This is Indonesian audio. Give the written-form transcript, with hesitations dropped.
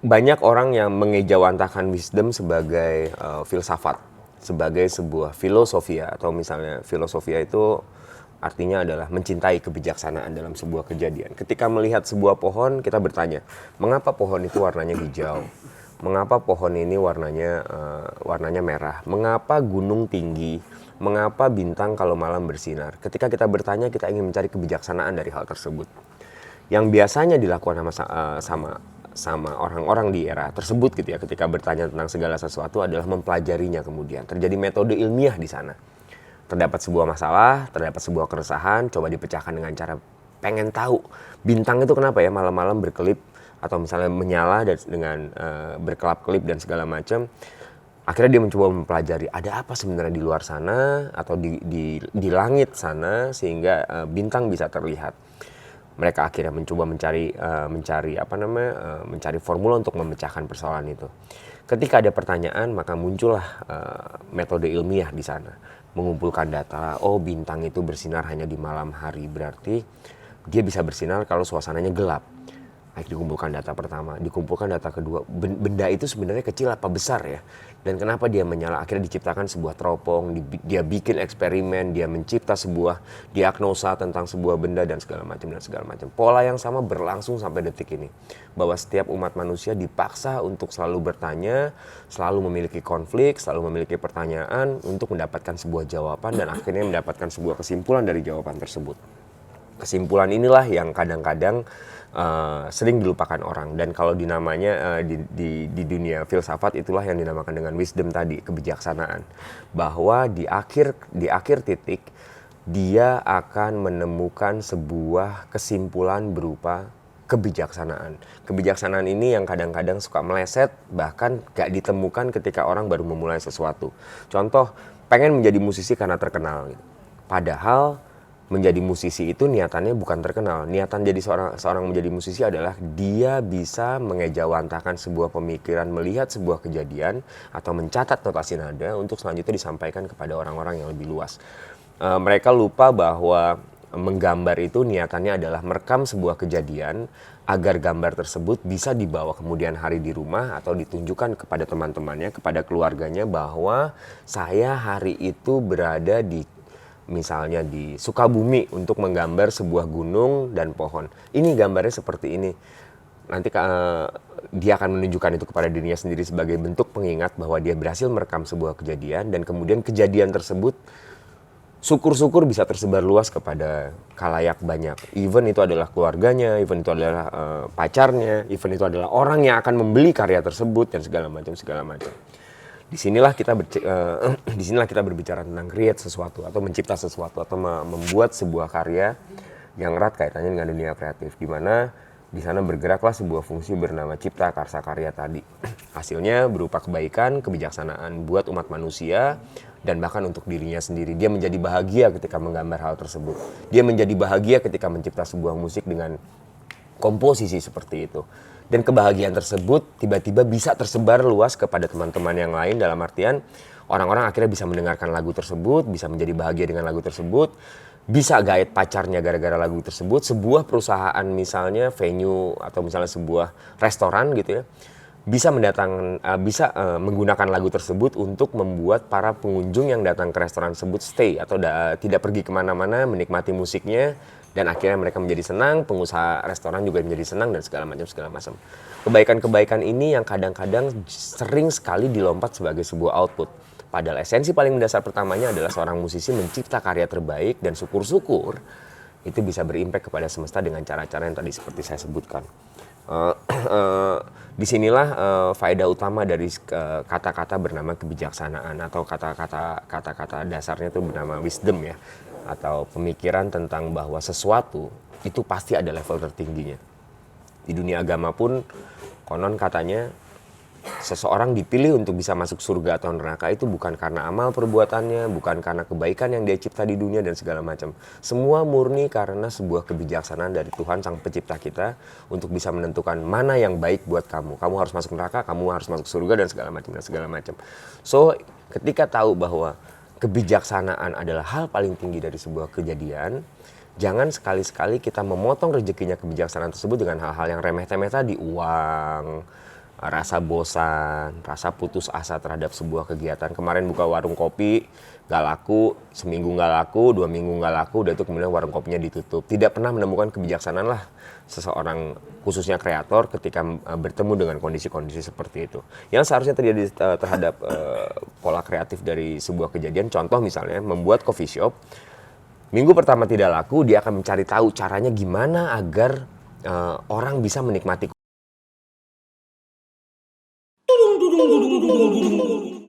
Banyak orang yang mengejawantahkan wisdom sebagai filsafat, sebagai sebuah filosofia, atau misalnya filosofia itu artinya adalah mencintai kebijaksanaan dalam sebuah kejadian. Ketika melihat sebuah pohon, kita bertanya, mengapa pohon itu warnanya hijau? Mengapa pohon ini warnanya merah? Mengapa gunung tinggi? Mengapa bintang kalau malam bersinar? Ketika kita bertanya, kita ingin mencari kebijaksanaan dari hal tersebut. Yang biasanya dilakukan sama orang-orang di era tersebut gitu ya, ketika bertanya tentang segala sesuatu adalah mempelajarinya. Kemudian terjadi metode ilmiah di sana. Terdapat sebuah masalah, terdapat sebuah keresahan, coba dipecahkan dengan cara pengen tahu bintang itu kenapa ya malam-malam berkelip atau misalnya menyala dengan berkelap-kelip dan segala macam. Akhirnya dia mencoba mempelajari ada apa sebenarnya di luar sana atau di langit sana sehingga bintang bisa terlihat. Mereka akhirnya mencoba mencari formula untuk memecahkan persoalan itu. Ketika ada pertanyaan, maka muncullah metode ilmiah di sana, mengumpulkan data. Oh, bintang itu bersinar hanya di malam hari, berarti dia bisa bersinar kalau suasananya gelap. Dikumpulkan data pertama, dikumpulkan data kedua, benda itu sebenarnya kecil apa besar ya, dan kenapa dia menyala. Akhirnya diciptakan sebuah teropong, dia bikin eksperimen, dia mencipta sebuah diagnosa tentang sebuah benda dan segala macam. Pola yang sama berlangsung sampai detik ini, bahwa setiap umat manusia dipaksa untuk selalu bertanya, selalu memiliki konflik, selalu memiliki pertanyaan untuk mendapatkan sebuah jawaban dan akhirnya mendapatkan sebuah kesimpulan dari jawaban tersebut. Kesimpulan inilah yang kadang-kadang sering dilupakan orang, dan kalau dinamanya di dunia filsafat itulah yang dinamakan dengan wisdom tadi, kebijaksanaan, bahwa di akhir titik dia akan menemukan sebuah kesimpulan berupa kebijaksanaan. Kebijaksanaan ini yang kadang-kadang suka meleset, bahkan gak ditemukan ketika orang baru memulai sesuatu. Contoh, pengen menjadi musisi karena terkenal gitu. Padahal menjadi musisi itu niatannya bukan terkenal. Niatan jadi seorang menjadi musisi adalah dia bisa mengejawantahkan sebuah pemikiran, melihat sebuah kejadian atau mencatat notasi nada untuk selanjutnya disampaikan kepada orang-orang yang lebih luas. Mereka lupa bahwa menggambar itu niatannya adalah merekam sebuah kejadian agar gambar tersebut bisa dibawa kemudian hari di rumah atau ditunjukkan kepada teman-temannya, kepada keluarganya, bahwa saya hari itu berada misalnya di Sukabumi untuk menggambar sebuah gunung dan pohon. Ini gambarnya seperti ini. Nanti dia akan menunjukkan itu kepada dirinya sendiri sebagai bentuk pengingat bahwa dia berhasil merekam sebuah kejadian, dan kemudian kejadian tersebut syukur-syukur bisa tersebar luas kepada khalayak banyak. Even itu adalah keluarganya, even itu adalah pacarnya, even itu adalah orang yang akan membeli karya tersebut dan segala macam. Disinilah kita berbicara tentang create sesuatu atau mencipta sesuatu atau membuat sebuah karya yang erat kaitannya dengan dunia kreatif, di mana di sana bergeraklah sebuah fungsi bernama cipta karsa karya tadi. Hasilnya berupa kebaikan, kebijaksanaan buat umat manusia dan bahkan untuk dirinya sendiri. Dia menjadi bahagia ketika menggambar hal tersebut. Dia menjadi bahagia ketika mencipta sebuah musik dengan komposisi seperti itu. Dan kebahagiaan tersebut tiba-tiba bisa tersebar luas kepada teman-teman yang lain, dalam artian orang-orang akhirnya bisa mendengarkan lagu tersebut, bisa menjadi bahagia dengan lagu tersebut, bisa gaet pacarnya gara-gara lagu tersebut. Sebuah perusahaan misalnya venue atau misalnya sebuah restoran gitu ya, bisa menggunakan lagu tersebut untuk membuat para pengunjung yang datang ke restoran tersebut stay atau tidak pergi kemana-mana, menikmati musiknya. Dan akhirnya mereka menjadi senang, pengusaha restoran juga menjadi senang dan segala macam. Kebaikan-kebaikan ini yang kadang-kadang sering sekali dilompat sebagai sebuah output. Padahal esensi paling mendasar pertamanya adalah seorang musisi mencipta karya terbaik, dan syukur-syukur itu bisa berimpact kepada semesta dengan cara-cara yang tadi seperti saya sebutkan. Disinilah faedah utama dari kata-kata bernama kebijaksanaan atau kata-kata dasarnya itu bernama wisdom ya. atau pemikiran tentang bahwa sesuatu itu pasti ada level tertingginya. Di dunia agama pun konon katanya seseorang dipilih untuk bisa masuk surga atau neraka itu bukan karena amal perbuatannya, bukan karena kebaikan yang dia cipta di dunia dan segala macam. Semua murni karena sebuah kebijaksanaan dari Tuhan Sang Pencipta kita untuk bisa menentukan mana yang baik buat kamu. Kamu harus masuk neraka, kamu harus masuk surga dan segala macam dan segala macam. So, ketika tahu bahwa kebijaksanaan adalah hal paling tinggi dari sebuah kejadian, jangan sekali-sekali kita memotong rezekinya kebijaksanaan tersebut dengan hal-hal yang remeh-temeh tadi, uang, rasa bosan, rasa putus asa terhadap sebuah kegiatan. Kemarin buka warung kopi, gak laku, seminggu gak laku, 2 minggu gak laku, udah itu kemudian warung kopinya ditutup. Tidak pernah menemukan kebijaksanaan lah seseorang, khususnya kreator, ketika bertemu dengan kondisi-kondisi seperti itu. Yang seharusnya terjadi terhadap pola kreatif dari sebuah kejadian, contoh misalnya membuat coffee shop, minggu pertama tidak laku, dia akan mencari tahu caranya gimana agar orang bisa menikmati